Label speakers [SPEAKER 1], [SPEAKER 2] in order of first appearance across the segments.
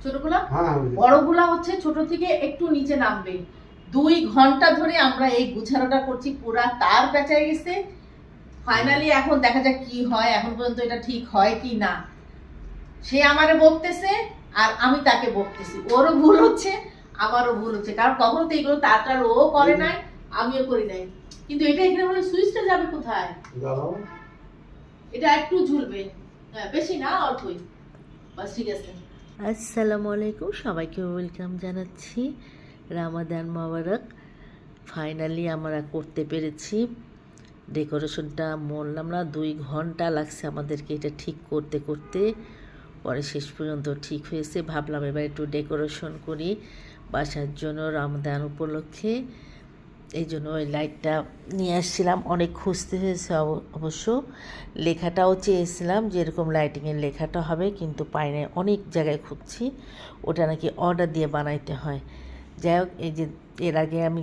[SPEAKER 1] ছোটগুলা বড়গুলা হচ্ছে ছোট থেকে একটু নিচে নামবে। 2 ঘন্টা ধরে আমরা এই গুছানোটা করছি, পুরা তার পেঁচায় গেছে। ফাইনালি এখন দেখা যাক কি হয়, এখন পর্যন্ত এটা ঠিক হয় কি না। সে আমারে বকতেছে আর আমি তাকে বকতেছি, ওরও ভুল হচ্ছে আমারও ভুল হচ্ছে, কারণ কখনো তো এইগুলো তার ও করে নাই আমিও করি নাই। কিন্তু এটা এখানে বলে সুইচটা যাবে কোথায়? এটা একটু ঝুলবে, বেশি না, অল্পই, বাস ঠিক আছে।
[SPEAKER 2] আসসালামু আলাইকুম, সবাইকে ওয়েলকাম জানাচ্ছি। রামাদান মোবারক। ফাইনালি আমরা করতে পেরেছি ডেকোরেশনটা। বললাম না 2 ঘন্টা লাগছে আমাদেরকে এটা ঠিক করতে করতে, পরে শেষ পর্যন্ত ঠিক হয়েছে। ভাবলাম এবার একটু ডেকোরেশন করি বাসার জন্য রমাদান উপলক্ষে। এই জন্য ওই লাইটটা নিয়ে আসছিলাম। অনেক খুঁজতে হয়েছে অবশ্য, লেখাটাও চেয়েছিলাম যে এরকম লাইটিংয়ের লেখাটা হবে, কিন্তু পাই নাই। অনেক জায়গায় খুঁজছি, ওটা নাকি অর্ডার দিয়ে বানাইতে হয়। যাই হোক, এই যে এর আগে আমি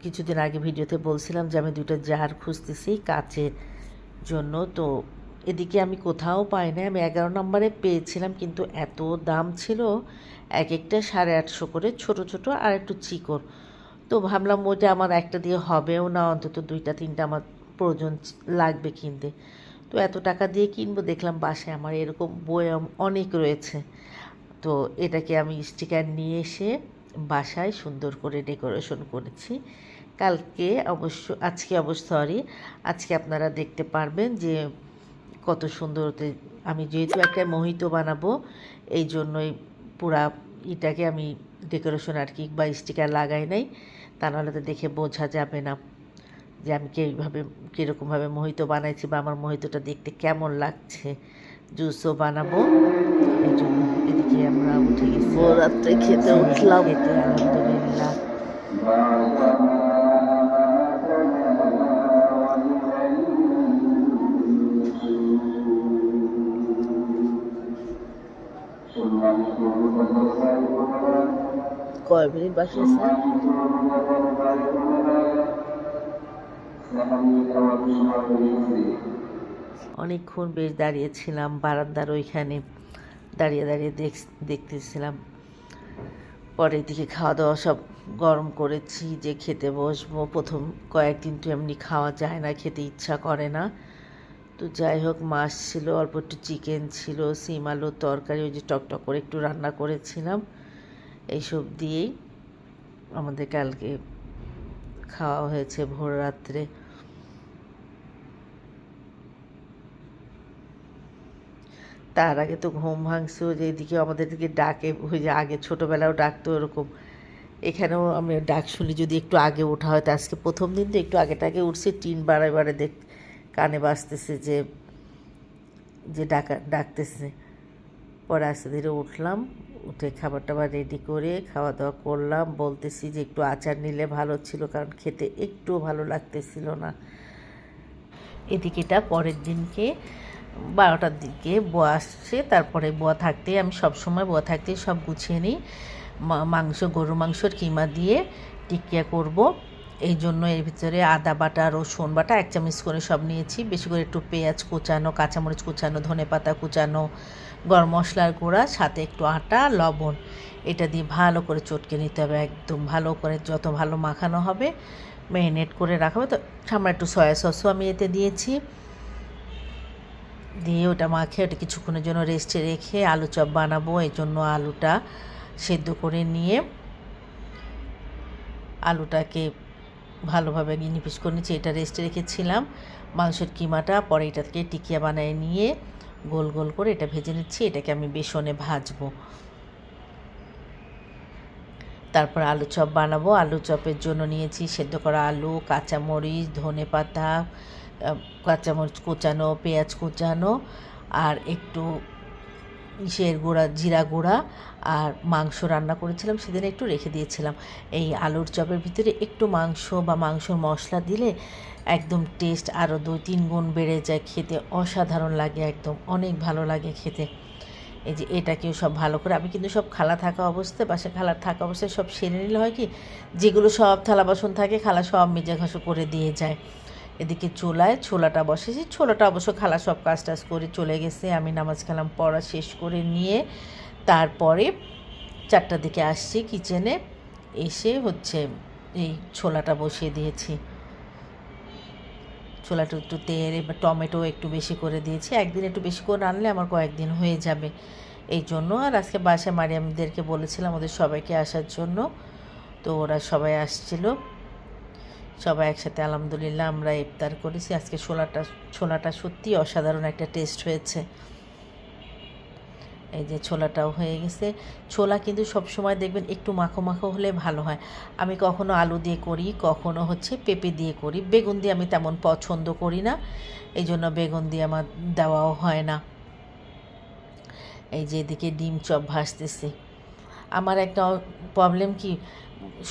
[SPEAKER 2] কিছুদিন আগে ভিডিওতে বলছিলাম যে আমি 2টা জার খুঁজতেছি কাচের জন্য, তো এদিকে আমি কোথাও পাই না। আমি 11 নম্বরে পেয়েছিলাম, কিন্তু এত দাম ছিল, এক একটা 850 করে, ছোট ছোট আর একটু চিকন। তো ভাবলাম ওইটা আমার একটা দিয়ে হবেও না, অন্তত 2টা 3টা আমার প্রয়োজন লাগবে কিনতে। তো এত টাকা দিয়ে কিনবো, দেখলাম বাসায় আমার এরকম বয়াম অনেক রয়েছে। তো এটাকে আমি স্টিকার নিয়ে এসে বাসায় সুন্দর করে ডেকোরেশন করেছি। আজকে আপনারা দেখতে পারবেন যে কত সুন্দর। আমি যেহেতু একটা মোহিতো বানাবো, এই জন্যই পুরা এটাকে আমি ডেকোরেশন আর কি বা স্টিকার লাগাই নাই, তা নাহলে তো দেখে বোঝা যাবে না যে আমি কীরকমভাবে মোহিতো বানাইছি বা আমার মোহিতোটা দেখতে কেমন লাগছে। জুসও বানাবো, এই জন্য এদিকে আমরা উঠে গেছি, রাত্রে খেতে উঠলাম। খেতে আলহামদুলিল্লাহ কয় মিনিট বাকি আছে? অনেকক্ষণ বেশ দাঁড়িয়েছিলাম বারান্দার ওইখানে, দাঁড়িয়ে দাঁড়িয়ে দেখতেছিলাম। পরে দিকে খাওয়া দাওয়া সব গরম করেছি যে খেতে বসবো। প্রথম কয়েকদিন তো এমনি খাওয়া যায় না, খেতে ইচ্ছা করে না। তো যাই হোক, মাছ ছিল, অল্প একটু চিকেন ছিল, সিম আলুর তরকারি, ওই যে টকটক করে একটু রান্না করেছিলাম। এইসব দিয়েই আমাদের কালকে খাওয়া হয়েছে ভোর রাত্রে। তার আগে তো ঘুম ভাঙছে, যে এদিকে আমাদের দিকে ডাকে, ওই যে আগে ছোটোবেলাও ডাকতো ওরকম, এখানেও আমি ডাক শুনি যদি একটু আগে ওঠা হয়। তো আজকে প্রথম দিন তো একটু আগে উঠছে, টিন বাড়ায় কানে বাজতেছে যে যে ডাকতেছে। পরে আস্তে ধীরে উঠলাম, উঠে খাবার টাবার রেডি করে খাওয়া দাওয়া করলাম। বলতেছি যে একটু আচার নিলে ভালো ছিল, কারণ খেতে একটুও ভালো লাগতেছিল না। এদিকেটা পরের দিনকে 12টার দিকে বোয়া আসছে, তারপরে বোয়া থাকতেই আমি সবসময় বোয়া থাকতেই সব গুছিয়ে নিই। গরুর মাংসর কিমা দিয়ে টিকিয়া করব, এই জন্য এর ভিতরে আদা বাটা, রসুন বাটা 1 চামচ করে সব নিয়েছি। বেশি করে একটু পেঁয়াজ কুচানো, কাঁচামরিচ কুচানো, ধনেপাতা কুচানো, গরম মশলার গুঁড়া, সাথে একটু আটা, লবণ, এটা দিয়ে ভালো করে চটকে নিতে হবে। একদম ভালো করে, যত ভালো মাখানো হবে ম্যারিনেট করে রাখা হবে। তো সামনে একটু সয়া সসও আমি এতে দিয়েছি, দিয়ে ওটা মাখে ওটা কিছুক্ষণের জন্য রেস্টে রেখে আলু চপ বানাবো। এই জন্য আলুটা সেদ্ধ করে নিয়ে আলুটাকে ভালোভাবে নিপিস করে নিচ্ছি। এটা রেস্টে রেখেছিলাম মাংসের কিমাটা, পরে এটাকে টিকিয়া বানিয়ে নিয়ে গোল গোল করে এটা ভেজে নিচ্ছি। এটাকে আমি বেসনে ভাজবো, তারপর আলু চপ বানাবো। আলু চপের জন্য নিয়েছি সেদ্ধ করা আলু, কাঁচামরিচ, ধনেপাতা, কাঁচামরিচ কুচানো, পেঁয়াজ কুচানো, আর একটু গুঁড়া, জিরা গুঁড়া, আর মাংস রান্না করেছিলাম সেদিন, একটু রেখে দিয়েছিলাম। এই আলুর চপের ভিতরে একটু মাংস বা মাংসর মশলা দিলে একদম টেস্ট আরও 2-3 গুণ বেড়ে যায়, খেতে অসাধারণ লাগে, একদম অনেক ভালো লাগে খেতে। এই যে এটাকেও সব ভালো করে আমি কিন্তু সব খালা থাকা অবস্থায়, বাসায় খালা থাকা অবস্থায় সব সেরে নিলে হয় কি, যেগুলো সব থালা বাসন থাকে খালা সব মেজে ঘাসো করে দিয়ে যায়। এদিকে চুলায় ছোলাটা বসেছি, ছোলাটা অবশ্য খালা সব কাজ টাজ করে চলে গেছে। আমি নামাজ কালাম পড়া শেষ করে নিয়ে তারপরে 4টার দিকে আসছি কিচেনে, এসে হচ্ছে এই ছোলাটা বসিয়ে দিয়েছি। ছোলাটা একটু তেল, এবার টমেটো একটু বেশি করে দিয়েছি। একদিন একটু বেশি করে রানলে আমার কয়েকদিন হয়ে যাবে, এই জন্য। আর আজকে বাসায় মারিয়ামদেরকে বলেছিলাম ওদের সবাইকে আসার জন্য, তো ওরা সবাই আসছিল। সবাই একসাথে আলহামদুলিল্লাহ আমরা ইফতার করেছি। আজকে ছোলাটা সত্যি অসাধারণ একটা টেস্ট হয়েছে। এই যে ছোলাটাও হয়ে গেছে। ছোলা কিন্তু সব সময় দেখবেন একটু মাখো মাখো হলে ভালো হয়। আমি কখনো আলু দিয়ে করি, কখনো হচ্ছে পেঁপে দিয়ে করি। বেগুন দিয়ে আমি তেমন পছন্দ করি না, এই জন্য বেগুন দিয়ে আমার দেওয়াও হয় না। এই যে এদিকে ডিম চপ ভাজতেছি। আমার একটা প্রবলেম কি,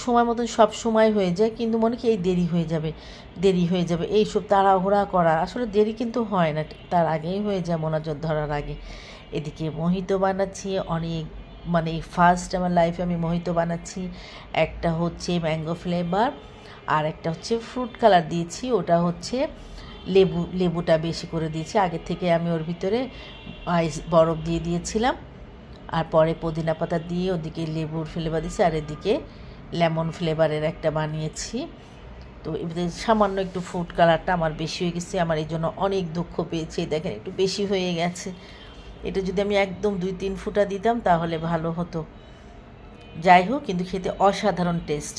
[SPEAKER 2] সময় মতন সব সময় হয়ে যায়, কিন্তু মনে কি এই দেরি হয়ে যাবে এইসব তাড়াহুড়া করা, আসলে দেরি কিন্তু হয় না, তার আগেই হয়ে যায় মোনাজাত ধরার আগে। এদিকে মোহিতো বানাচ্ছি, অনেক মানে ফার্স্ট আমার লাইফে আমি মোহিতো বানাচ্ছি। একটা হচ্ছে ম্যাঙ্গো ফ্লেভার, আর একটা হচ্ছে ফ্রুট কালার দিয়েছি, ওটা হচ্ছে লেবুটা বেশি করে দিয়েছি। আগে থেকে আমি ওর ভিতরে বরফ দিয়ে দিয়েছিলাম, আর পরে পুদিনা পাতা দিয়ে ওদিকে লেবুর ফ্লেভার দিয়েছি, আর এদিকে লেমন ফ্লেভারের একটা বানিয়েছি। তো এবারে সামান্য একটু ফুড কালারটা আমার বেশি হয়ে গেছে, আমার এই জন্য অনেক দুঃখ পেয়েছি। দেখেন একটু বেশি হয়ে গেছে, এটা যদি আমি একদম 2-3 ফুটা দিতাম তাহলে ভালো হতো। যাই হোক, কিন্তু খেতে অসাধারণ টেস্ট।